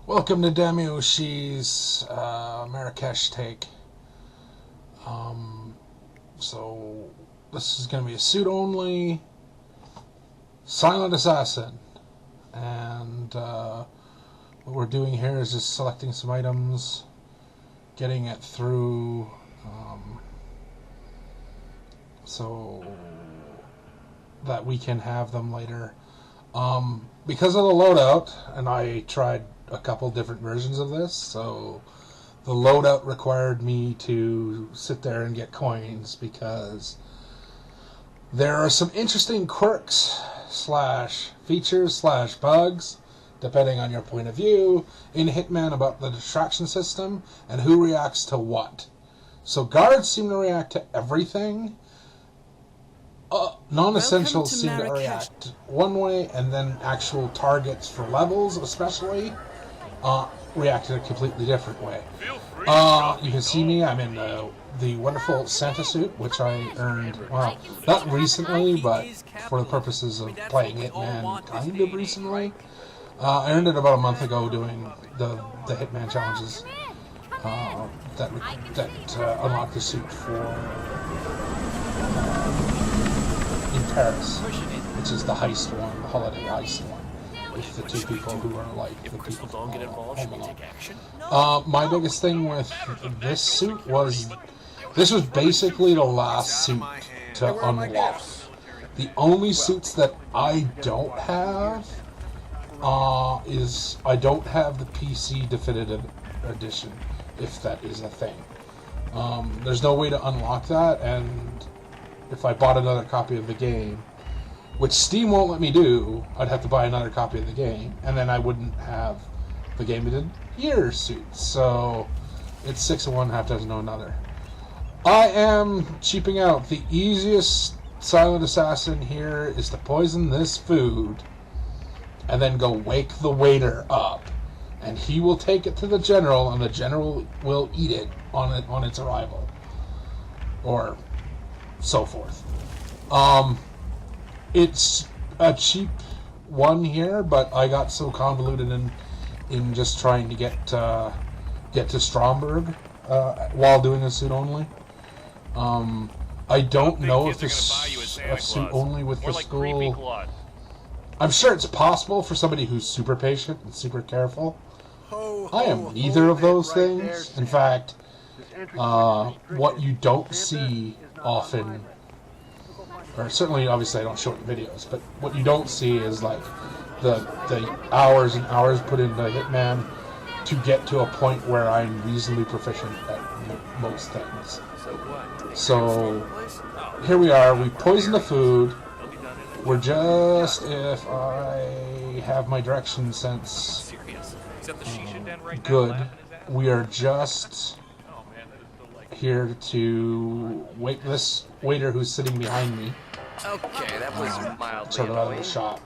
Welcome to Demioshi's Marrakesh take. So this is going to be a suit only silent assassin, and what we're doing here is just selecting some items, getting it through, so that we can have them later. Because of the loadout, and I tried a couple different versions of this, so the loadout required me to sit there and get coins, because there are some interesting quirks slash features slash bugs, depending on your point of view, in Hitman about the distraction system and who reacts to what. So guards seem to react to everything. Non-essentials seem to react one way, and then actual targets for levels especially react in a completely different way. You can see me, I'm in the wonderful Santa suit, which I earned, well, not recently, but for the purposes of playing Hitman kind of recently. I earned it about a month ago doing the Hitman challenges that unlock the suit for in Paris, which is the heist one, the holiday heist one, with the two people who are like the people from Home Alone. My biggest thing with this suit was, this was basically the last suit to unlock. The only suits that I don't have is, I don't have the PC Definitive Edition, if that is a thing. There's no way to unlock that, and if I bought another copy of the game, which Steam won't let me do, I'd have to buy another copy of the game, and then I wouldn't have the Game of the Year suit. So it's 6 of one, half dozen of another. I am cheaping out. The easiest silent assassin here is to poison this food and then go wake the waiter up, and he will take it to the general, and the general will eat it on its arrival, or so forth. It's a cheap one here, but I got so convoluted in just trying to get to Stromberg while doing a suit only. I don't know if this a suit only with the school. I'm sure it's possible for somebody who's super patient and super careful. I am neither of those things. In fact, what you don't see often, or certainly, obviously, I don't show it in videos, but what you don't see is like the hours and hours put into Hitman to get to a point where I'm reasonably proficient at most things. So here we are. We poisoned the food. We're just, if I have my direction sense good, we are just here to wake this waiter who's sitting behind me, okay, that was mildly sort of out of the shot,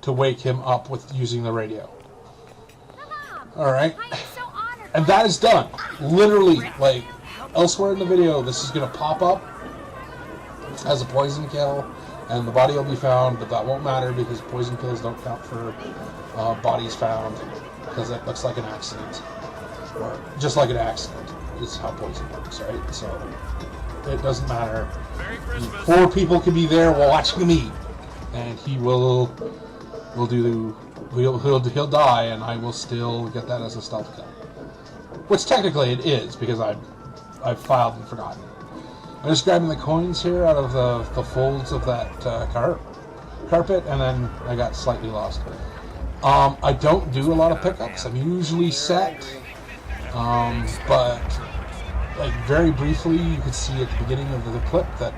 to wake him up with using the radio. Alright, and that is done. Literally, like elsewhere in the video, this is going to pop up as a poison kill, and the body will be found, but that won't matter because poison kills don't count for bodies found, because it looks like an accident, or just like an accident is how poison works, right? So it doesn't matter. 4 people can be there watching me, and he'll die, and I will still get that as a stealth kill, which technically it is, because I've filed and forgotten. I'm just grabbing the coins here out of the folds of that carpet, and then I got slightly lost. I don't do a lot of pickups. I'm usually set, but like very briefly, you could see at the beginning of the clip that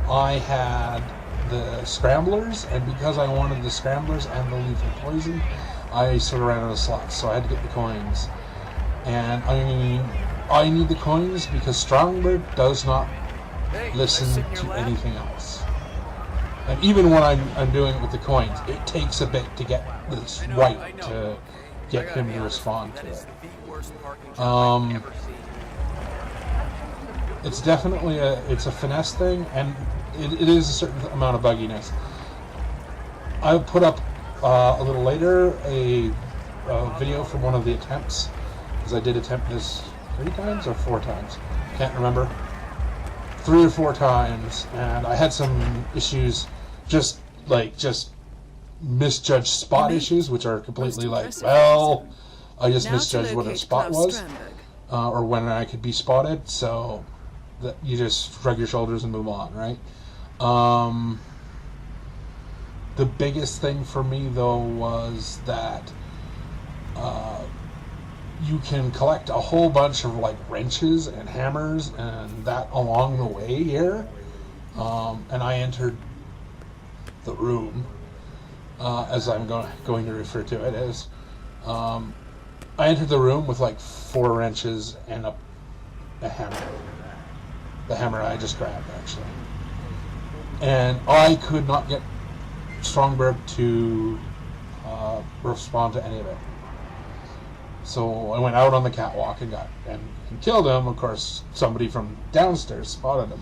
I had the scramblers, and because I wanted the scramblers and the lethal poison, I sort of ran out of slots, so I had to get the coins. And I need the coins because Stromberg does not listen to anything else. And even when I'm doing it with the coins, it takes a bit to get this right, to get him to respond to it. It's definitely it's a finesse thing, and it is a certain amount of bugginess. I'll put up a little later a a video from one of the attempts, because I did attempt this 3 times or 4 times. Can't remember. 3 or 4 times, and I had some issues, just misjudged spot issues, which are completely like, well, I just misjudged what a spot was, or when I could be spotted, so that you just shrug your shoulders and move on, right? The biggest thing for me, though, was that you can collect a whole bunch of like wrenches and hammers and that along the way here, and I entered the room, as I'm going to refer to it as. I entered the room with like 4 wrenches and a hammer. The hammer I just grabbed, actually. And I could not get Strongberg to respond to any of it. So I went out on the catwalk and killed him. Of course, somebody from downstairs spotted him.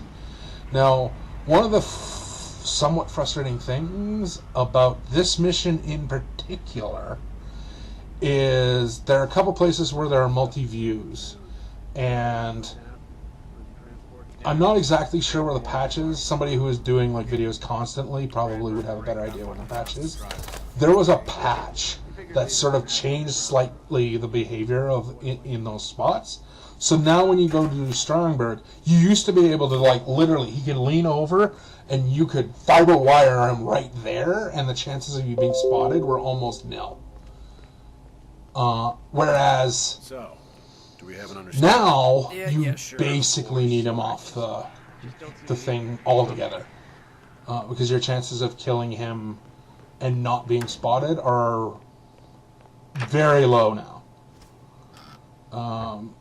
Now, one of the somewhat frustrating things about this mission in particular is there are a couple places where there are multi-views, and I'm not exactly sure where the patch is. Somebody who is doing like videos constantly probably would have a better idea where the patch is. There was a patch that sort of changed slightly the behavior of in those spots. So now when you go to Strongberg, you used to be able to like literally, he could lean over and you could fiber wire him right there, and the chances of you being spotted were almost nil. Whereas so, do we have an understanding? now you basically need him off the thing altogether, because your chances of killing him and not being spotted are very low now.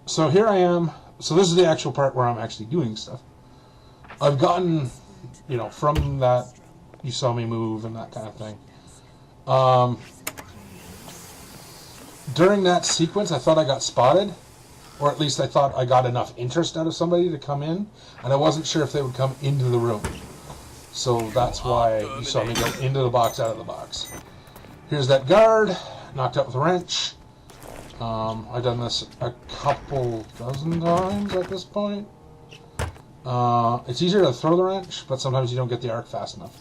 So here I am. So this is the actual part where I'm actually doing stuff. I've gotten, from that you saw me move and that kind of thing. During that sequence, I thought I got spotted, or at least I thought I got enough interest out of somebody to come in, and I wasn't sure if they would come into the room. So that's why you saw me go into the box, out of the box. Here's that guard, knocked out with a wrench. I've done this a couple dozen times at this point. It's easier to throw the wrench, but sometimes you don't get the arc fast enough,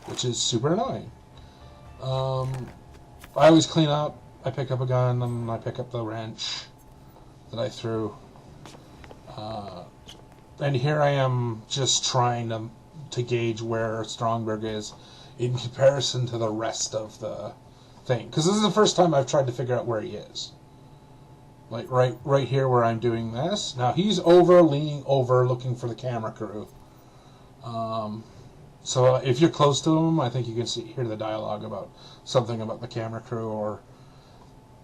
which is super annoying. I always clean up. I pick up a gun and I pick up the wrench that I threw. And here I am just trying to gauge where Strongberg is in comparison to the rest of the thing. Because this is the first time I've tried to figure out where he is. Like right here where I'm doing this. Now he's leaning over, looking for the camera crew. So if you're close to him, I think you can hear the dialogue about something about the camera crew, or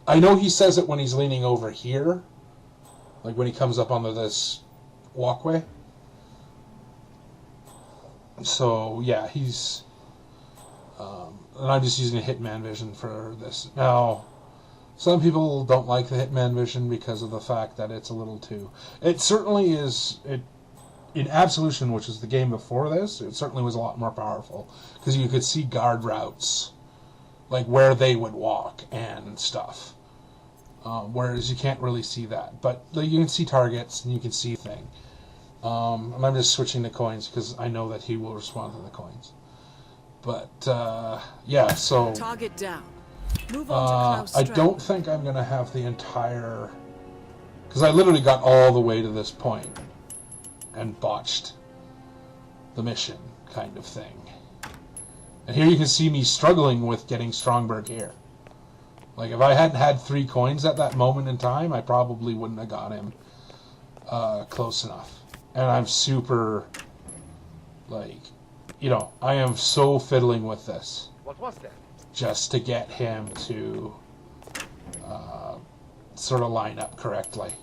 I know he says it when he's leaning over here, like when he comes up onto this walkway. So yeah, he's and I'm just using a Hitman vision for this. Now, some people don't like the Hitman vision because of the fact that it's a little too... It certainly is... In Absolution, which is the game before this, it certainly was a lot more powerful, because you could see guard routes, like where they would walk and stuff. Whereas you can't really see that. But you can see targets and you can see things. And I'm just switching to coins because I know that he will respond to the coins. But, yeah, so... Target down. Move on to I don't think I'm going to have the entire... Because I literally got all the way to this point and botched the mission, kind of thing. And here you can see me struggling with getting Strongberg here. Like, if I hadn't had 3 coins at that moment in time, I probably wouldn't have got him close enough. And I'm super, like, I am so fiddling with this. What was that? Just to get him to sort of line up correctly.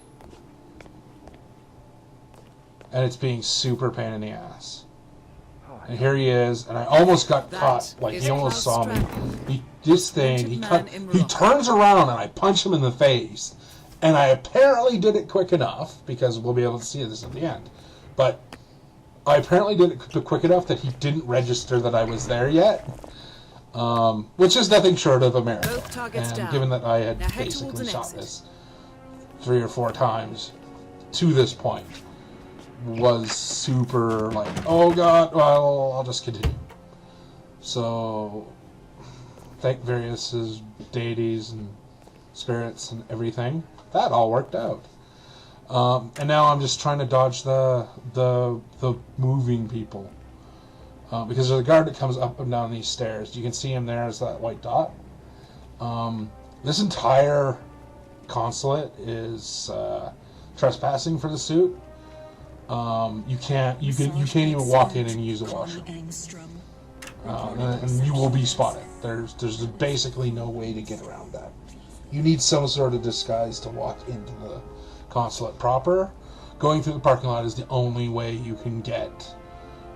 And it's being super pain in the ass. And here he is, and I almost got caught. Like, he almost saw me. He turns around, and I punch him in the face. And I apparently did it quick enough, because we'll be able to see this at the end. But I apparently did it quick enough that he didn't register that I was there yet. which is nothing short of America. Both targets And down. given that I had Now head towards basically an shot exit. this 3 or 4 times to this point, was super like, oh god, well, I'll just continue. So, thank various deities and spirits and everything, that all worked out. And now I'm just trying to dodge the moving people. Because there's a guard that comes up and down these stairs. You can see him there as that white dot. This entire consulate is trespassing for the suit. You can't even walk in and use a washroom. And you will be spotted. There's basically no way to get around that. You need some sort of disguise to walk into the consulate proper. Going through the parking lot is the only way you can get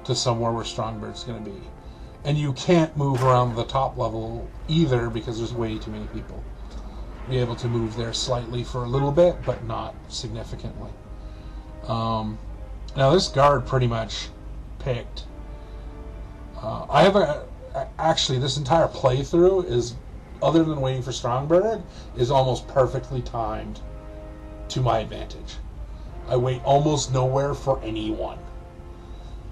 to somewhere where Strongbird's going to be. And you can't move around the top level either because there's way too many people. Be able to move there slightly for a little bit, but not significantly. Now this guard pretty much picked. I have actually this entire playthrough is, other than waiting for Strongberg, is almost perfectly timed to my advantage. I wait almost nowhere for anyone,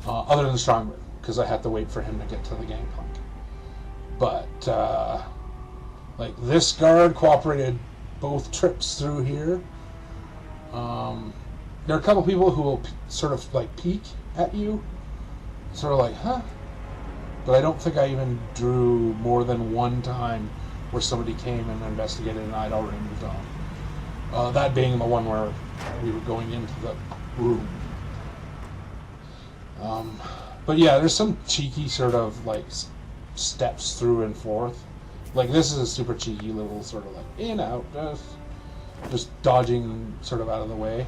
other than Strongberg, because I have to wait for him to get to the gangplank. But like this guard cooperated both trips through here. There are a couple people who will sort of like peek at you, sort of like, huh? But I don't think I even drew more than one time where somebody came and investigated and I'd already moved on. That being the one where we were going into the room. But yeah, there's some cheeky sort of like steps through and forth. Like this is a super cheeky little sort of like in, out, just dodging sort of out of the way.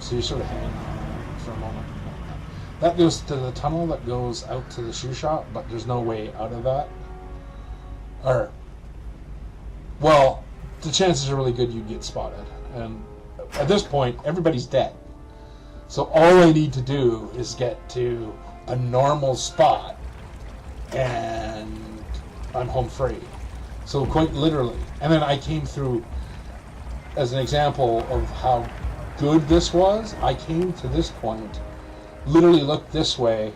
So you're sort of hanging on for a moment. That goes to the tunnel that goes out to the shoe shop, but there's no way out of that. Or, well, the chances are really good you get spotted. And at this point, everybody's dead. So all I need to do is get to a normal spot, and I'm home free. So quite literally. And then I came through, as an example of how good this was, I came to this point, literally looked this way,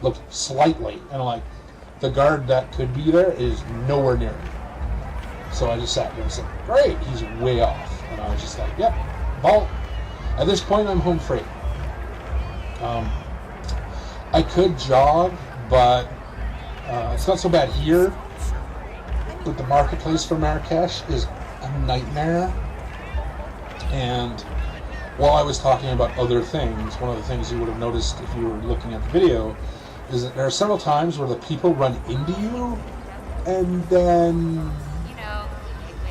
looked slightly, and I'm like, the guard that could be there is nowhere near me. So I just sat there and said, great, he's way off. And I was just like, yep, vault. At this point, I'm home free. I could jog, but it's not so bad here. But the marketplace for Marrakesh is a nightmare. And while I was talking about other things, one of the things you would have noticed if you were looking at the video is that there are several times where the people run into you and then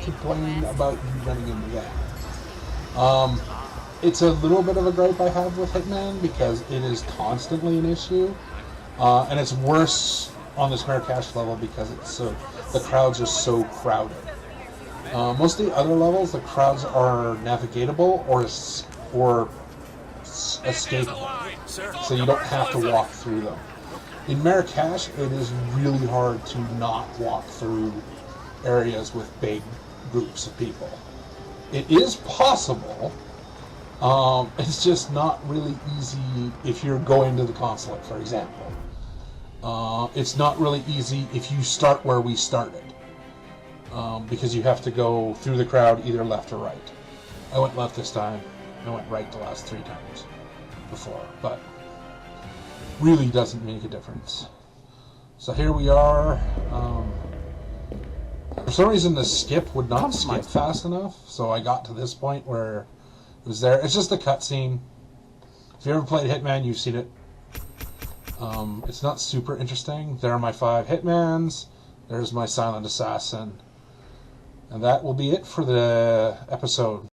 complain about you running into them. It's a little bit of a gripe I have with Hitman because it is constantly an issue, and it's worse on this Marrakesh level because the crowds are so crowded. Most of the other levels, the crowds are navigatable or escapable, so you don't have to walk through them. In Marrakesh, it is really hard to not walk through areas with big groups of people. It is possible. It's just not really easy if you're going to the consulate, for example. It's not really easy if you start where we started, because you have to go through the crowd either left or right. I went left this time. I went right the last 3 times before, but really doesn't make a difference. So here we are. For some reason the skip would not skip fast enough, so I got to this point where it was there. It's just a cutscene. If you ever played Hitman, you've seen it. It's not super interesting. There are my 5 Hitmans. There's my silent assassin. And that will be it for the episode.